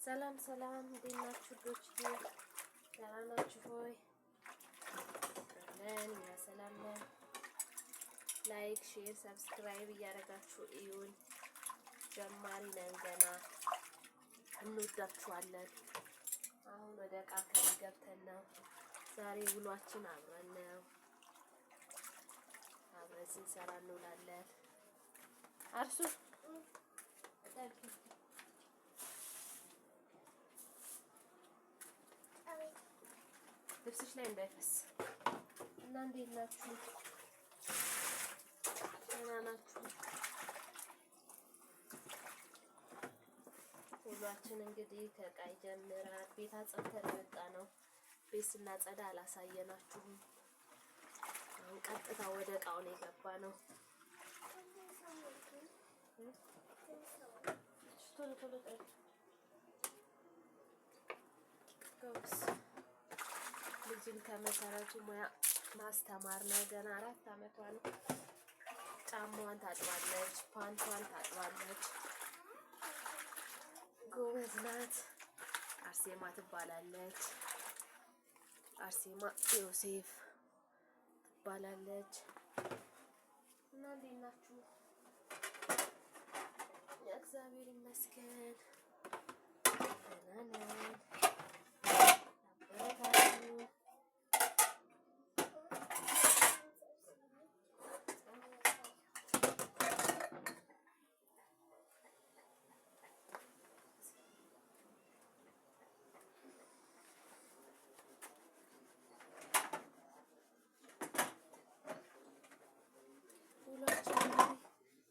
ሰላም ሰላም፣ እንዴት ናችሁ ልጆች? ደህና ናችሁ ሆይ? አለን እኛ ሰላም ነን። ላይክ፣ ሼር፣ ሰብስክራይብ እያደረጋችሁ እዩን። ጀማሪ ነን ገና፣ እንወዳችኋለን። አሁን ወደ ዕቃ ክፍል ገብተን ነው። ዛሬ ውሏችን አብረን ነው። አብረን ስንሰራ እንውላለን። አርሱ ልብስሽ ላይ እንዳይፈስ እና እንዴት ናችሁ? ደህና ናችሁ? ውሏችን እንግዲህ ከዕቃ ይጀምራል። ቤት አጽድተን የወጣ ነው። ቤት ስናጸዳ አላሳየናችሁም። አሁን ቀጥታ ወደ ዕቃው ነው የገባ ነው። ቶሎ ቶሎ ልጅን ከመሰረቱ ሙያ ማስተማር ነው። ገና 4 አመቷ ነው። ጫማዋን ታጥባለች፣ ፓንቷን ታጥባለች። ጎበዝ ናት። አርሴማ ትባላለች። አርሴማ ዮሴፍ ትባላለች። እና እንዴት ናችሁ? እግዚአብሔር ይመስገን ደህና ነን።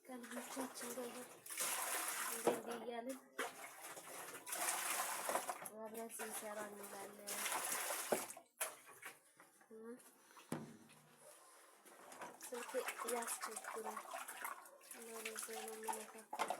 ከልጆቻችን ጋር እንደዚህ እያልን አብረን ስንሰራ እንውላለን። ስልኬ ያስቸግራል እና ለዛ ነው የምነካካው።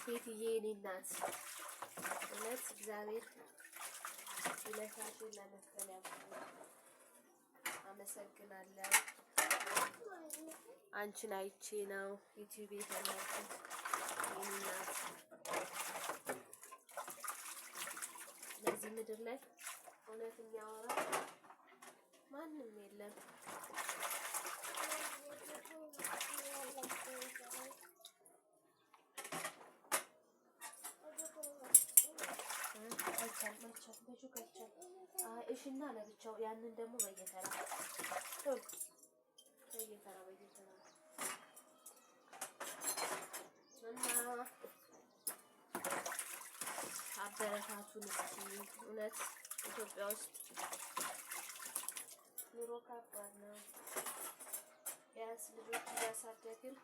ቤትዬ የኔ እናት እውነት እግዚአብሔር ይለፋሽን ለመክፈል ያብቃሽ። አመሰግናለሁ። አንቺን አይቼ ነው ዩቲዩብ የፈለኩት። የኔ እናት ለዚህ ምድር ላይ እውነት የሚያወራ ማንም የለም። እሺና ለብቻው ያንን ደግሞ በየተራ እና አበረታቱን እስኪ። እውነት ኢትዮጵያ ውስጥ ኑሮ ከባድ ነው። ቢያንስ ልጆች እያሳደግን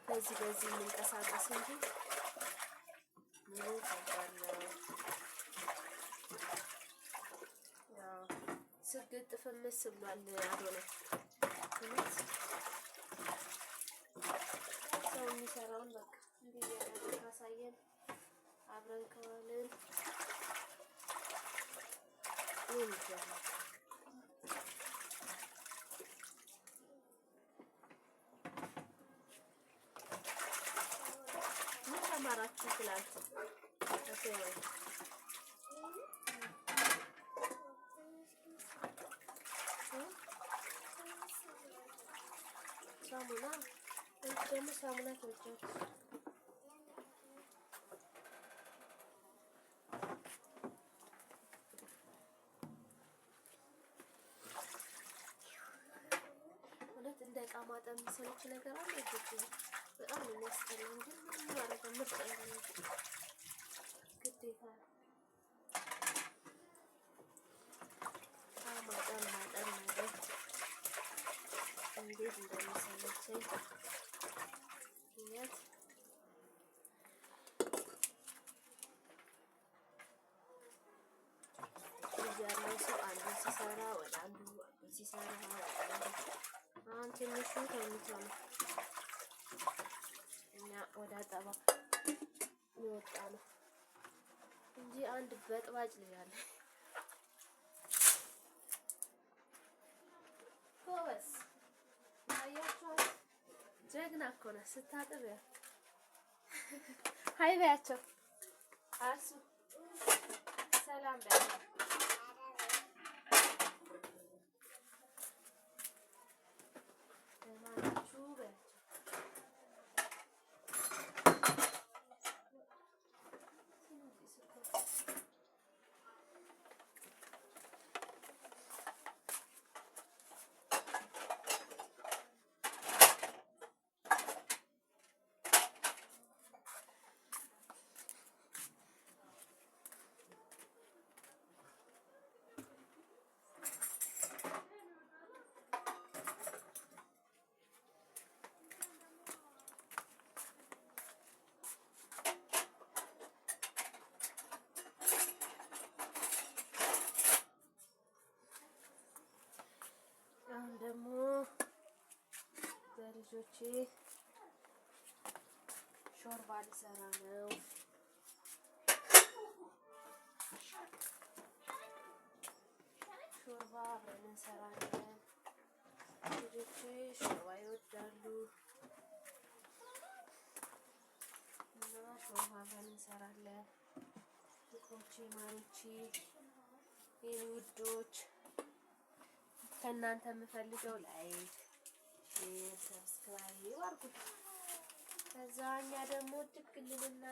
በዚህ የምንቀሳቀስ እንጂ ኑሮ ከባድ ነው። ስግጥ ፍምስ ብሏል አዶነ። እውነት ሰው የሚሰራውን በቃ እንዲህ ያደረገ ካሳየን አብረን ከዋልን ምን ይችላል? ምን ተማራችሁ ትላንት? ሳሙና ደግሞ ሳሙና ተወጫች። እውነት እንደ ዕቃ ማጠብ የሚሰለች ነገር አለ። በጣም ነው የሚያስጠላው። ግን ምን ማድረግ ምርጫ የለም፣ ግዴታ ማጠብ ነገር እንዴት እንደሚሰለቸኝ እውነት ያለው ሰው አንዱን ሲሰራ ወደ አንዱን ሲሰራ አሁን ትንሹ ተኝቶ ነው። እኛ ወደ አጠባ ይወጣ ነው እንጂ አንድ በጥባጭ ልጅ አለ። ጎበዝ አያችሁ፣ ጀግና እኮ ነው። ስታጥብ ያ ሀይ በያቸው። አርሱ ሰላም በያቸው። አሁን ደግሞ ለልጆቼ ሾርባ ልሰራ ነው። ሾርባ አብረን እንሰራለን። ልጆቼ ሾርባ ይወዳሉ እና ሾርባ አብረን እንሰራለን። ልጆቼ ማሮቼ፣ የኔ ውዶች ከእናንተ የምፈልገው ላይክ፣ ሼር፣ ሰብስክራይብ አድርጉ። ከዛ እኛ ደግሞ ትክክልና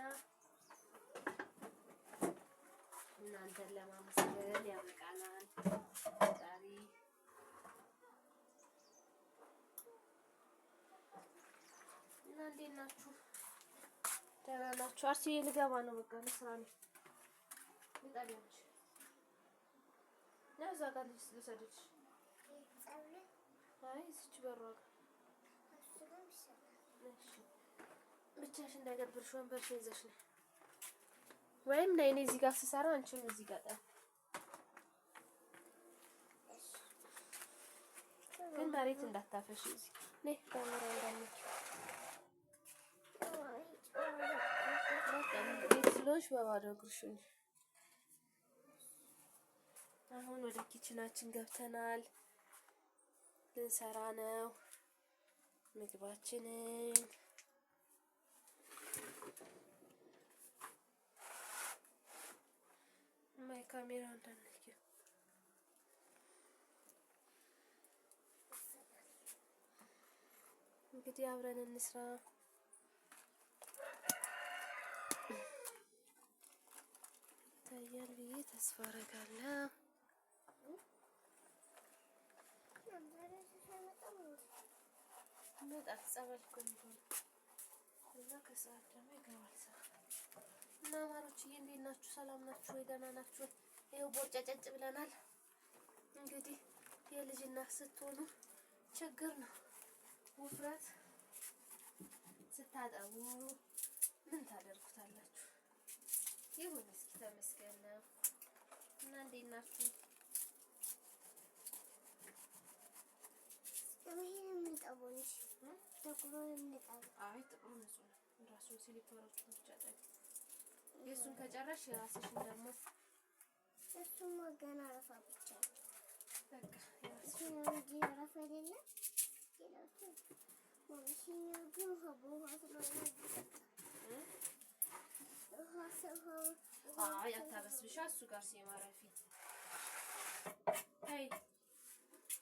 እናንተን ለማመስገን ያበቃናል ፈጣሪ። እና እንዴት ናችሁ? ደህና ናችሁ? አርሲ ልገባ ነው። በቃ ለስራ ነው። ልጣልያች ነው። እዛ ጋር ልሰድሽ። አይ እዚች በሯ ጋር ብቻሽ እንዳይደብርሽ ወንበርሽ ይዘሽ ነው። ወይም ነይ እኔ እዚህ ጋር ስሰራ አንቺም እዚህ ጋር ጠር። ግን መሬት እንዳታፈሽ እዚህ ነይ። ካሜራ እንዳለች ቤት ስለሆንሽ በባዶ እግርሽ ነው። አሁን ወደ ኪችናችን ገብተናል። ልንሰራ ነው ምግባችንን። ማይ ካሜራ እንዳነኪው እንግዲህ አብረን እንስራ። ታያል ብዬ ተስፋ አደርጋለሁ። መጣት ጸበል ኮንጆ እና ከሰዓት ደግሞ ይገባል ሰው እና ማሮችዬ እንዴት ናችሁ? ሰላም ናችሁ ወይ? ደህና ናችሁ? ይኸው ቦርጨጨጭ ብለናል። እንግዲህ የልጅ እናት ስትሆኑ ችግር ነው ውፍረት። ስታጠቡ ምን ታደርጉታላችሁ? ይሁን እስኪ ተመስገን ነው። እና እንዴት ናችሁ? አይ ጥሩ ንጹህ ነው። ራሱን ሲሊፐሮቹን ብቻ ጠቂ። የእሱን ከጨረሽ የራስሽን ደግሞ እሱም ገና አረፋ ብቻ በቃ እሱን እንጂ አረፋ አይደለም። ሌላው ማሽኛው ግን ሀቦ አይ አታበስብሻ። እሱ ጋር ሲማረፊ አይ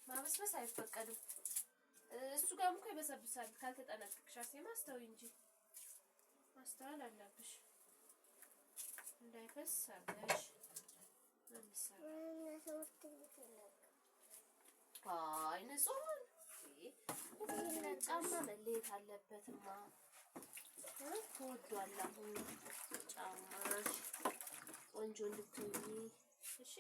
ማበስበስ አይፈቀድም። እሱ ጋርም እኮ ይበሰብሳል ካልተጠነቀቅሽ። አርሴማ አስተውይ እንጂ ማስተዋል አለብሽ። እንዳይፈስ አድርገሽ ነው የሚሰራው። አይ ንጹህ ጫማ መለየት አለበትማ። ተወዷል። አሁን ጫማሽ ቆንጆ እንድትሆኚ እሺ።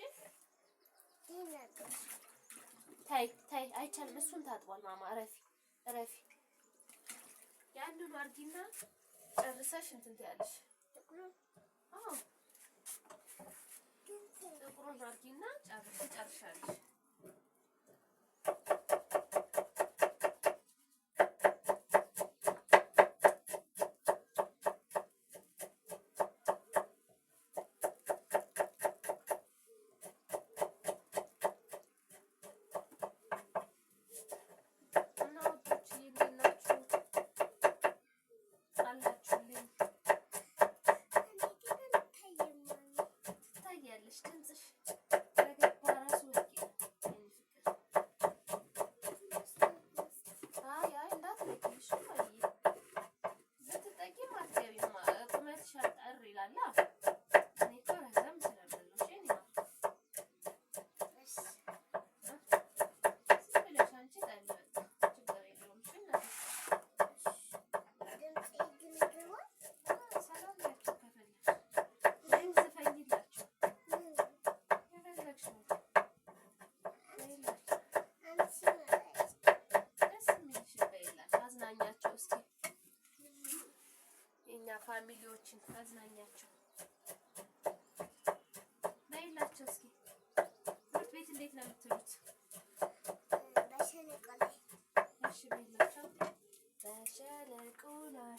ታይ ታይ አይቻልም። እሱን ታጥቧል። ማማ እረፊ እረፊ። ያንን አድርጊና ጨርሰሽ እንትን ትያለሽ። አዎ ጥቁሩ ኦን አድርጊና ትጨርሻለሽ። ፋሚሊዎችን አዝናኛቸው በይላቸው እስኪ። ትምህርት ቤት እንዴት ነው የምትሉት? በሸለቆ ላይ። እሺ በይላቸው። በሸለቆ ላይ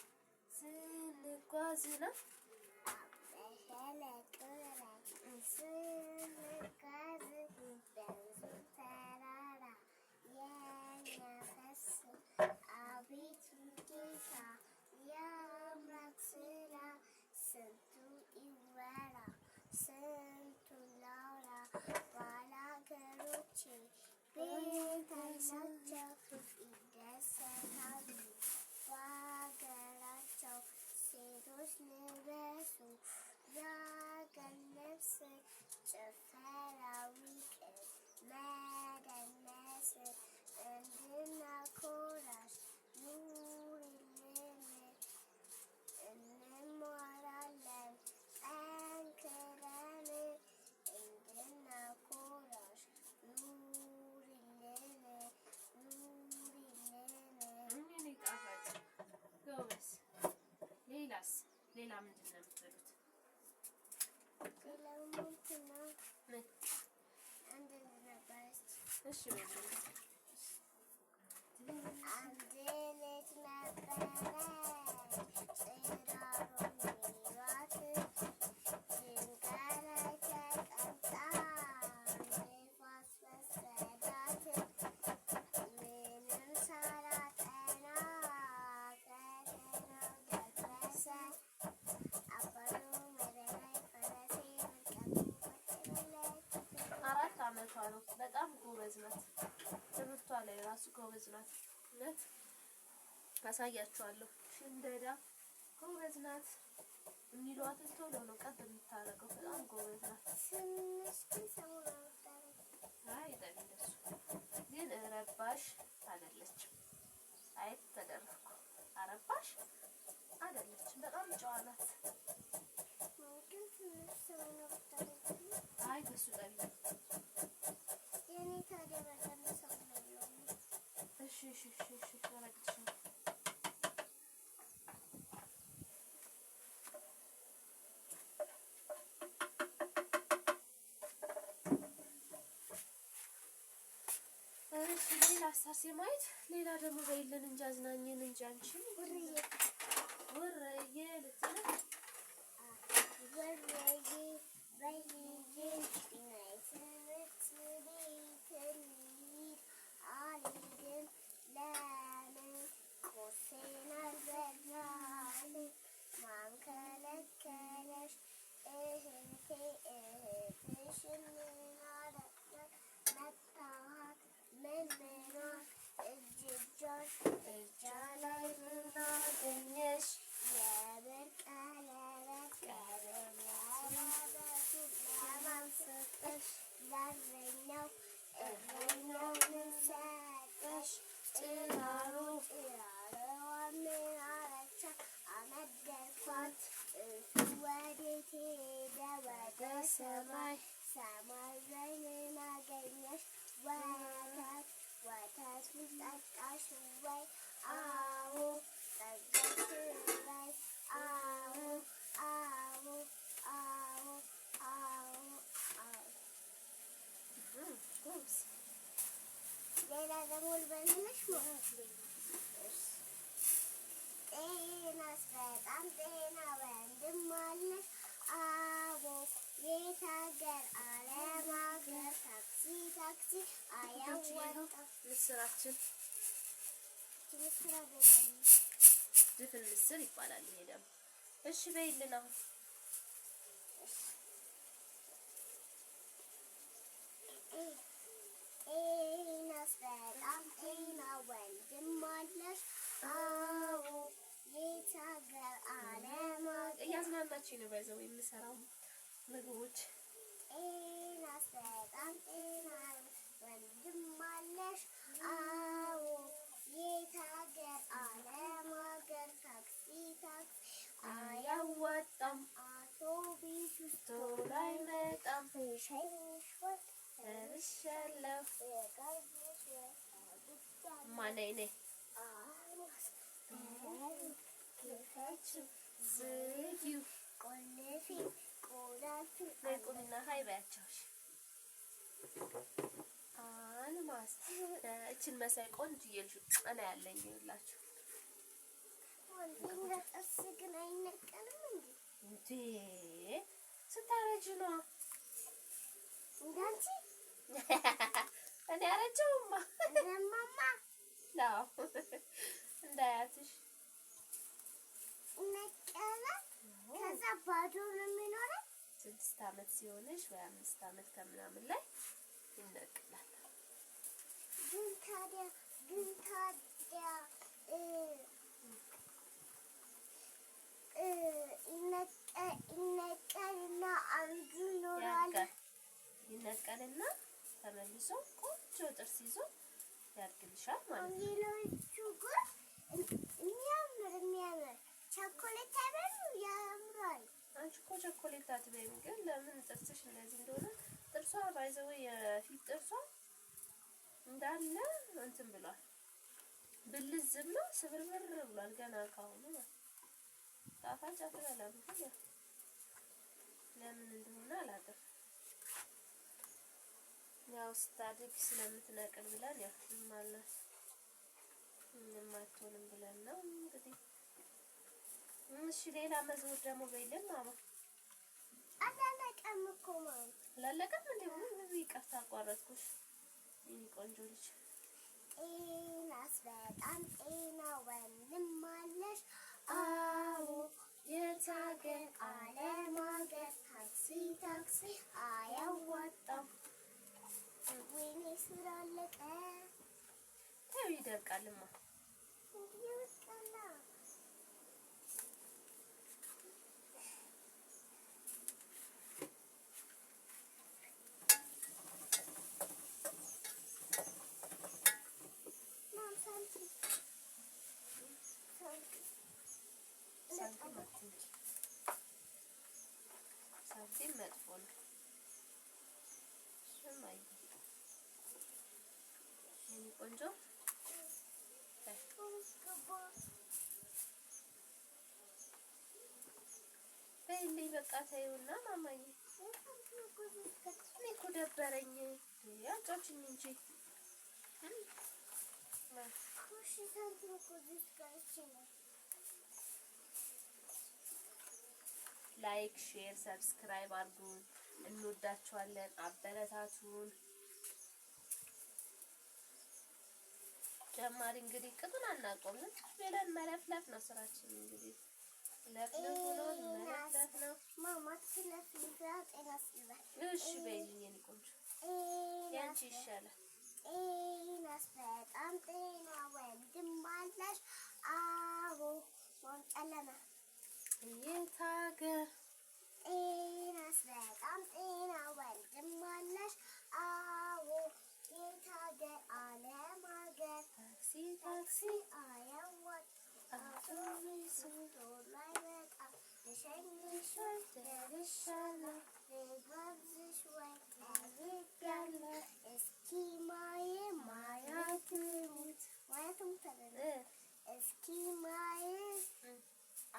ስንጓዝ ነው። በሸለቆ ላይ ስንጓዝ በብዙ ተራራ የሚያፈስ አቤት ጌታ የአምላክ ስራ ስንቱ ይወራ ስንቱን ላውራ ባላገሮቼ ቤት አላቸው ይደሰታሉ በአገራቸው ሴቶች ልበሱ የአገር ልብስ ጭፈራው ይቅር መደነስ እንድናኮራሽ ኑሪልን እንማራለን ጠንክረን እንድናኮራሽ ኑሪልን እኔ ጣፋጭ ጎበዝ። ሌላስ? ሌላ ምንድን ነው የምትበሉት? ሌላው ምንድን ነው? ምን? አንድ ነበረች። እሺ በይልኝ። አንድ ልጅ ነበረች ጭራሮ ሚሏት ድንጋይ ላይ ተቀምጣ ንፋስ ወሰዳት ምንም ሳላጠና ፈተናው ደረሰ አባቱ መረራይ ፈረሴ አራት አመቷ ነው። በጣም ጎበዝ ናት። ትምህርቷ ላይ ራሱ ጎበዝ ናት። እውነት አሳያችኋለሁ። ሽንደዳ ጎበዝ ናት። የሚሏትን ቶሎ ነው ቀጥ የምታደርገው። በጣም ጎበዝ ናት። ትንሽ ግን ሰሞኑን አይ ጠቢ እንደሱ ግን ረባሽ አይደለችም። አይ ተደረኩ አረባሽ አይደለችም። በጣም ጨዋ ናት። ግን ትንሽ ሰሞኑን አይ በሱ ጠቢ የኔ ታዲያ በጣም ሰሞኑን እሺ ረግጥሽ ሌላ አሳሴ ማየት ሌላ ደግሞ በይልን እንጂ አዝናኝን እንጂ አንቺን ወረዬ ልትል ወረዬ በይዬ ናይ ትምህርት ቤት እንሂድ አልሄድም ለምን ቁርሴን አልበላም ማን ከለከለሽ እህቴ እህትሽን ምን አደረግ መታሃት ምንምኗን እጅ እጇ ላይ ምን አገኘሽ የብር ቀለበት ቀለበቱ ለማን ሰጠሽ ለእረኛው እረኛው ምን ሰጠሽ ጭራሮዋ ምን አለቻት አነደርኳት እሱ ወዴት ሄደ ወደ ሰማይ ሰማይ ላይ ምን አገኘሽ ወተት ወተት ልጠጣሽ ወይ አዎ ጠጣሽ ወይ አዎ አዎ አዎ አዎ አዎ ጤናስ በጣም ጤና ወንድም አለሽ? አዎ የት ሀገር? ዓለም ሀገር። ታክሲ ታክሲ አያዋጣም። ምስራችን ምስር አይደለም ድፍን ምስር ይባላል። ይሄ ደግሞ እሺ በይልን አሁን ጤናስ በጣም ጤና ወንድም አለሽ? አዎ የት ሀገር? ዓለም ሀገር። እያዝናናችኝ ነው ባይዘው የምሰራው ምግቦች። ጤናስ በጣም ጤና ወንድም አለሽ? አዎ የት ሀገር? ዓለም ሀገር። ታክሲ ታክሲ አያዋጣም። አውቶቢስ ውስጥ ቶሎ አይመጣም። ልሸኝሽ ወይ ደርሻለሁ። ልጋብዝሽ ወይ አግብቻለሁ። ማነኝ ነኝ አልማዝ ክፈችው ዝጊው ቆልፊው ቆላፊው ነይ ቁሚና ሀይ በያቸው። አልማዝ እችን መሳይ ቆንጆዬ ልጅ እኔ ያለኝ ይላችሁ ወንድና ጥርስ ግን አይነቀልም እንዴ? ስታረጅ ነው እንዳንቺ እኔ አረጀውማ እንደማማ ነው እንዳያትሽ ነቀለ። ከዛ ባዶ ነው የሚኖረው። 6 ዓመት ሲሆንሽ ወይ 5 ዓመት ከምናምን ላይ ይነቅላል። ግን ታዲያ ይነቀልና አንዱ ይኖራል። ይነቀልና ተመልሶ ቆንጆ ጥርስ ይዞ ያድግልሻል ማለት ነው። ሌሎቹ ግን የሚያምር ቸኮሌት አይበሉ ያምራል። አንቺ እኮ ቸኮሌት አትበይም፣ ግን ለምን ጥርስሽ እንደዚህ እንደሆነ ጥርሷ ባይዘው የፊት ጥርሷ እንዳለ እንትን ብሏል። ብልዝ ብሎ ስብርብር ብሏል። ገና ካሁኑ ጣፋጭ አትበላም፣ ግን ለምን እንደሆነ አላውቅም። ያው ስታድግ ስለምትነቅል ብለን ያው ማለት ምንም አትሆንም ብለን ነው እንግዲህ። እሺ ሌላ መዝሙር ደግሞ በይልን ማማ። አላለቀም እኮ ማለት አላለቀም እንዴ? ምን ይቅርታ አቋረጥኩሽ የኔ ቆንጆ ልጅ። ጤናስ በጣም ጤና ወንድም አለሽ? አዎ የት ሀገር? ዓለም ሀገር። ታክሲ ታክሲ አያዋጣም። ወይኔ ስራ አለቀ። ተይው ይደርቃልማ። ይወጣላ ሳንቲም መጥፎ ነው። እሱም አይ የኔ ቆንጆ በይልኝ በቃ ተይውና ማማዬ። እኔ እኮ ደበረኝ። አጫውችኝ እንጂ ላይክ፣ ሼር፣ ሰብስክራይብ አድርጉን። እንወዳችኋለን። አበረታቱን። ጀማሪ እንግዲህ ቅጡን አናቆምም ብለን መለፍለፍ ነው ስራችን። እንግዲህ ለፍለፍ ነው መለፍለፍ ነው። ማማ ስለፍልፍላ ጤና ይስጥልኝ። እሺ በይልኝ የኔ ቆንጆ ያንቺ ይሻላል። ጤናስ በጣም ጤና ወንድም አለሽ? አዎ ጨለመ የት ሀገር? ጤናስ በጣም ጤና ወንድም አለሽ? አዎ የት ሀገር? ዓለም ሀገር። ታክሲ ታክሲ አያዋጣም። አውቶቡስ ቶሎ አይመጣም። ልሸኝሽ ወይ ደርሻለሁ። ልጋብዝሽ ወይ አግብቻለሁ። እስኪ ማየት ትሙት ማየትም ተበለ እስኪ ማየት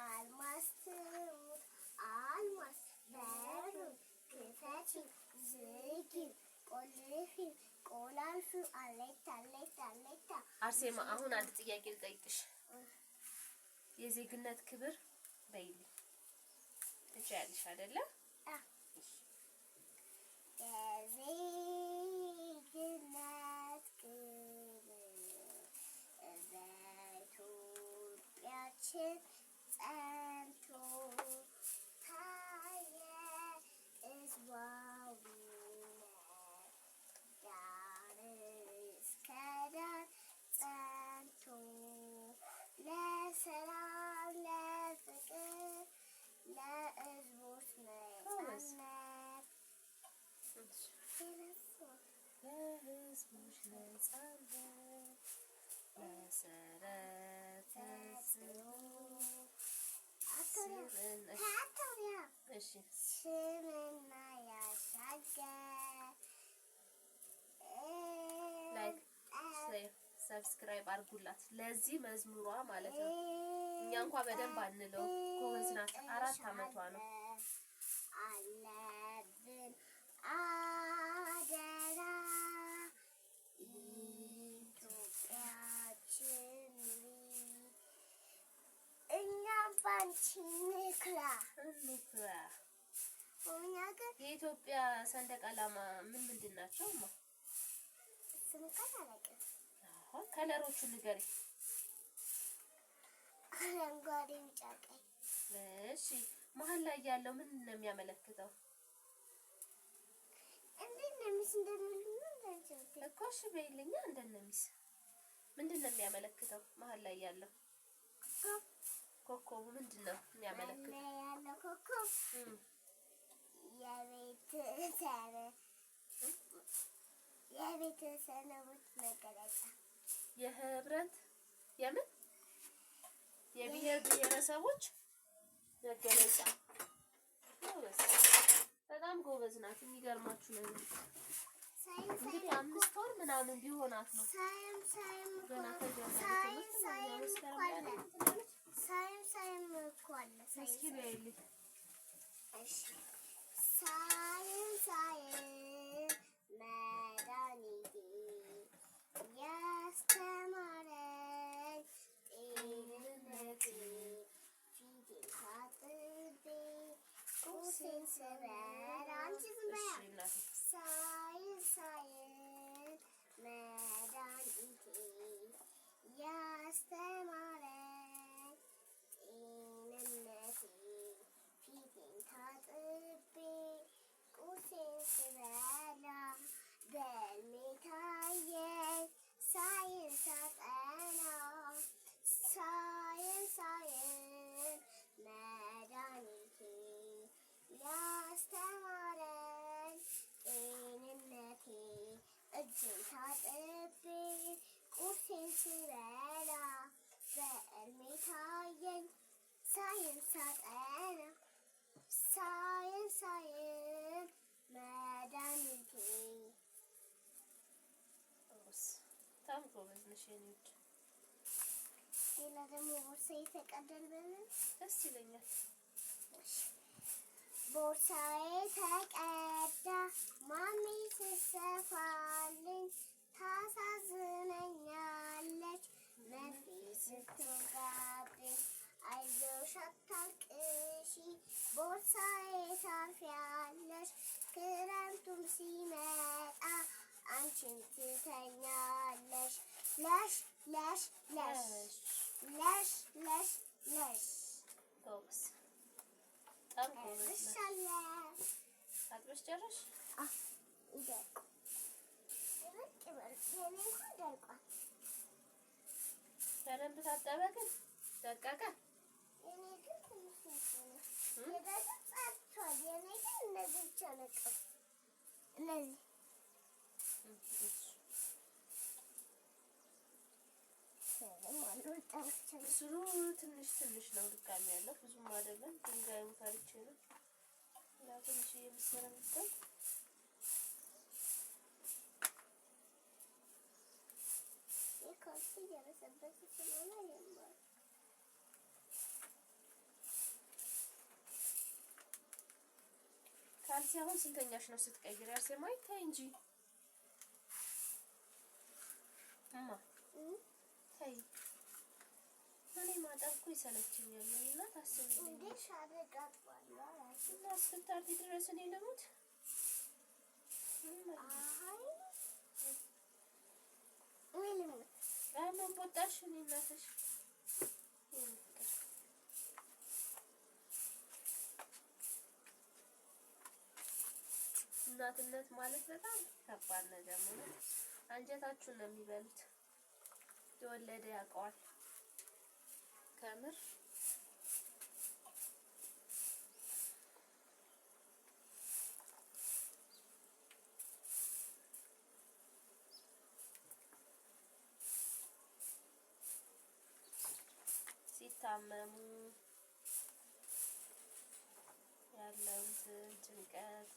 አልማዝ ትሙት አልማዝ በሩን ክፈቺው ዝጊው ቆልፊው ቆላልፊው አለታ አለታ አለታ አርሴማ አሁን አንድ ጥያቄ ልጠይቅሽ። የዜግነት ክብር በይልኝ ትችያለሽ አይደለ? የዜግነት ክብር በኢትዮጵያችን ጸንቶ ታየ ሕዝባዊነት ዳር እስከ ዳር ጸንቶ ለሰላም ለፍቅር ለሕዝቦች ነጻነት ለሕዝቦች ነጻነት መሰረት ተጥሎ ስምና ያሻገር ላይክ ሰብስክራይብ አድርጉላት ለዚህ መዝሙሯ ማለት ነው። እኛ እንኳን በደንብ አንለው ጎበዝ ናት። 4 አመቷ ነው። አለብን አደራ ኢትዮጵያችን እኛም ባንቺ እንኩራ። የኢትዮጵያ ሰንደቅ ዓላማ ምንድን ናቸው? ከለሮቹን ንገሪ። አረንጓዴ፣ ቢጫ፣ ቀይ። እሺ መሀል ላይ ያለው ምን ነው የሚያመለክተው? እንደነሚስ እኮ እሺ በይልኛ። እንደነሚስ ምንድን ነው የሚያመለክተው? መሀል ላይ ያለው ኮከቡ ምንድን ነው የሚያመለክተው? ያለው ኮከብ የቤተሰቦች መገለጫ የህብረት የምን የብሔር ብሔረሰቦች መገለጫ። በጣም ጎበዝ ናት። የሚገርማችሁ ነገር እንግዲህ 5 ወር ምናምን ቢሆናት ነው ገና መድኃኒቴ ያስተማረኝ ጤንነቴ ፊቴን ታጥቤ ቁርሴን ስበላ አንቺ ዝም በያ መድኃኒቴ ያስተማረኝ ጤንነቴ ፊቴን ታጥቤ ቁርሴን ስበላ በሕልሜ ታየኝ ሳይንስ አጠና መድኃኒቴ ያስተማረኝ ጤንነቴ እጄን ታጥቤ ቁርሴን ስበላ በሕልሜ ታየኝ ሳይንስ አጠና መድኃኒቴ። በጣም ጎበዝ ነሽ የኔ ውድ። ሌላ ደግሞ ቦርሳዬ ተቀደል በምን ደስ ይለኛል። ቦርሳዬ ተቀዳ ማሚ ስትሰፋልኝ ታሳዝነኛለች መርፌ ስትወጋብኝ አይዞሽ አታልቅሺ ቦርሳዬ ታርፊያለሽ ክረምቱም ሲመጣ አንቺም ትተኛለሽ ለሽ ለሽ ለሽ ለሽ ለሽ ለሽ። ጎበዝ በጣም ጎበዝ ነሽ። አጥበሽ ጨረሽ? በደንብ ታጠበ ግን ደቀቀ? የኔ ግን ትንሽ ነው። የዳግም ጻፍቷል። የኔ ግን እነዚህ ብቻ ነቀው እነዚህ ስሩ ትንሽ ነው ድካም ያለው ብዙም አይደለም። ድንጋዩ ታሪቼ ነው ያ ትንሽ የምሰራበት የካልሲ እየበሰበሰ ስለሆነ የማር ካልሲ አሁን ስንተኛሽ ነው ስትቀይር? አርሴማ ተይ እንጂ እማ ተይ እኔ ማጠብ እኮ ይሰለችኛል። እና ታስቢ እንዴ ሻረጋባለሁ እና እስክታርፊ ድረስ እኔ ልሙት። ምን ቦጣሽ? እኔ እናትሽ እናትነት ማለት በጣም ከባድ ነገር ነው። አንጀታችሁን ነው የሚበሉት። የወለደ ያውቀዋል ከምር። ሲታመሙ ያለውን ጭንቀት፣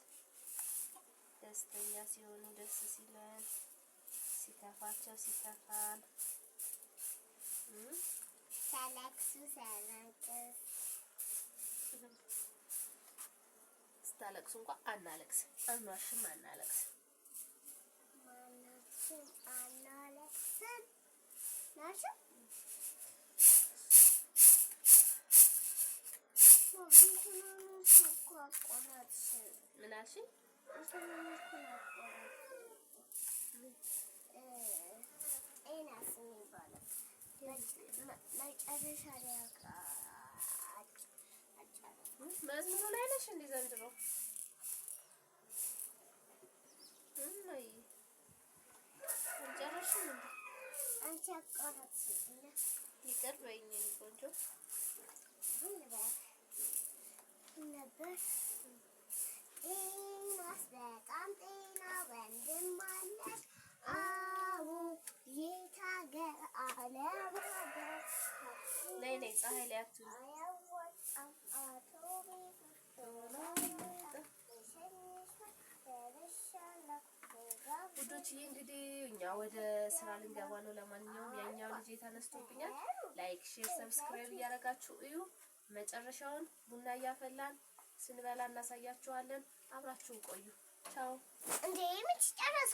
ደስተኛ ሲሆኑ ደስ ሲለን፣ ሲከፋቸው ሲከፋን፣ ሲያለቅሱ ሲያለቅስ፣ ስታለቅሱ እንኳን አናለቅስም፣ አንዋሽም፣ አናለቅስም። ማናችንም አናለቅስም ናቸው። ምን አልሽኝ? መዝሙሩ ላይ ነሽ እንደ ዘንድሮ እማዬ አልጨረስሽም እንዴ? አንቺ አቋረጥሽኝ። ይቅር በይኝ የኔ ቆንጆ። ነበር ጤናስ በጣም ጤና ወንድም አለሽ አቡ የት ሀገር አለም ሀገር ነይ ነይ ፀሐይ ላይ አትሁኝ። ውዶችዬ እንግዲህ እኛ ወደ ስራ ልንገባ ነው። ለማንኛውም ያኛው ልጅ ተነስቶብኛል። ላይክ፣ ሼር፣ ሰብስክራይብ እያደረጋችሁ እዩ። መጨረሻውን ቡና እያፈላን ስንበላ እናሳያችኋለን። አብራችሁን ቆዩ። ቻው። እንዴ ምን ጨረስኩ?